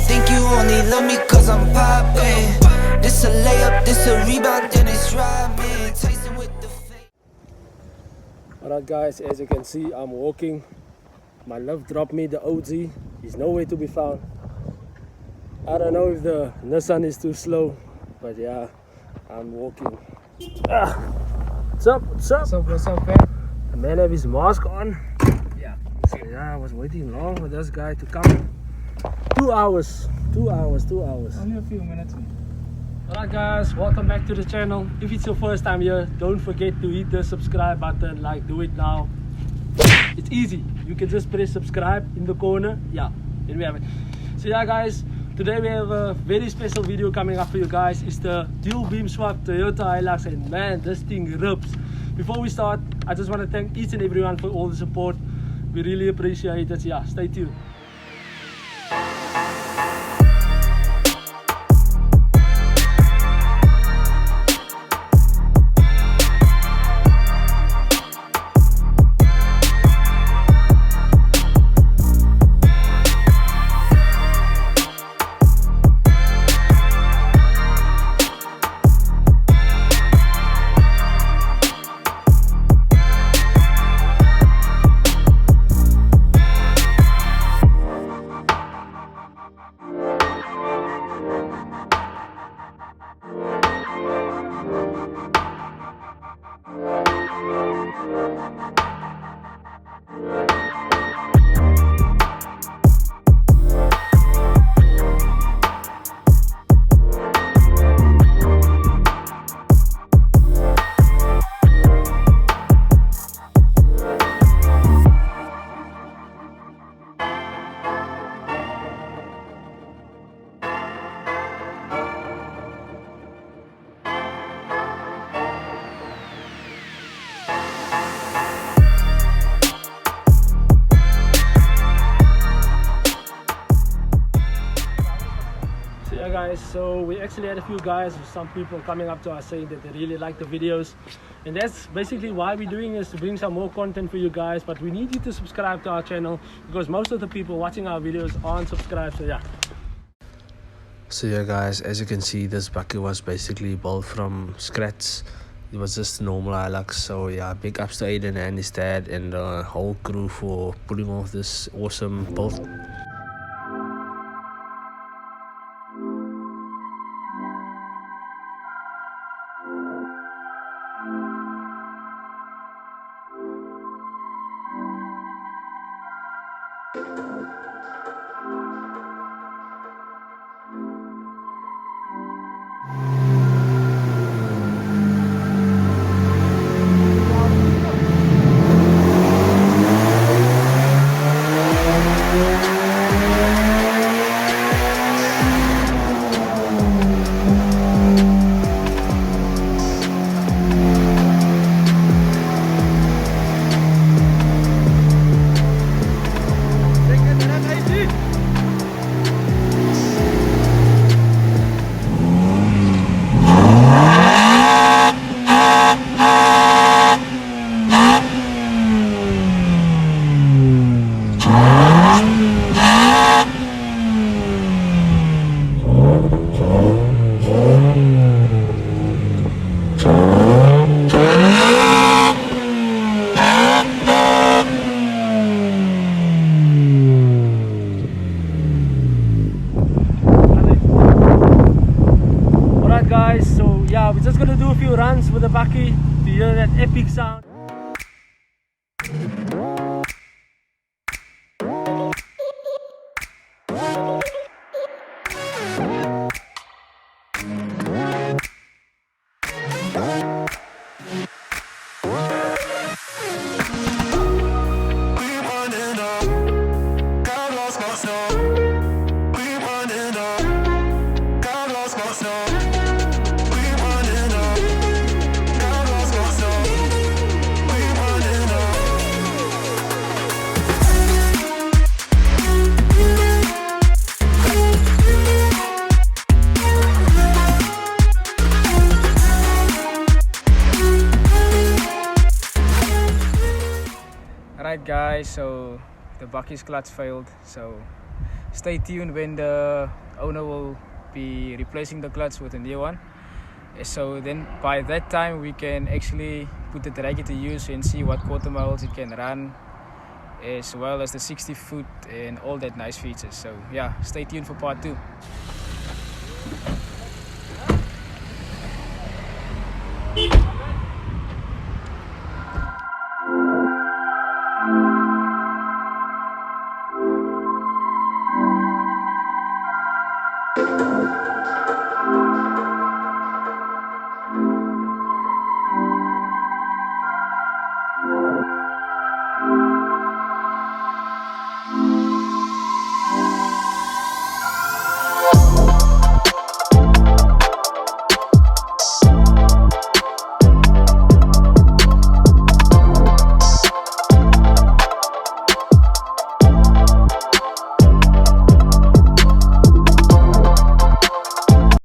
think you only love me cause I'm poppin'. This a layup, this a rebound, then it's robbing. Tasting with the fake. Alright guys, as you can see, I'm walking. My love dropped me the OG. He's nowhere to be found. I don't know if the Nissan is too slow, but yeah, I'm walking. What's up? What's up? What's up, man? The man have his mask on. Yeah. So yeah, I was waiting long for this guy to come. 2 hours. 2 hours. 2 hours. Only a few minutes. Alright guys, welcome back to the channel. If it's your first time here, don't forget to hit the subscribe button. Like, do it now. It's easy. You can just press subscribe in the corner. Yeah, here we have it. So yeah guys, today we have a very special video coming up for you guys. It's the dual beam swap Toyota Hilux, and man, this thing rips. Before we start, I just want to thank each and everyone for all the support. We really appreciate it. Yeah, stay tuned. Guys, so we actually had a few guys, some people coming up to us saying that they really like the videos, and that's basically why we're doing this, to bring some more content for you guys. But we need you to subscribe to our channel because most of the people watching our videos aren't subscribed. So yeah guys, as you can see, this bucket was basically built from scratch. It was just a normal Hilux. So yeah, big ups to Aiden and his dad and the whole crew for putting off this awesome build. Guys, so yeah, we're just gonna do a few runs with the bucky to hear that epic sound. Alright guys, so the bucky's clutch failed, so stay tuned when the owner will be replacing the clutch with a new one. So then by that time we can actually put the draggy to use and see what quarter miles it can run, as well as the 60 foot and all that nice features. So yeah, stay tuned for part 2.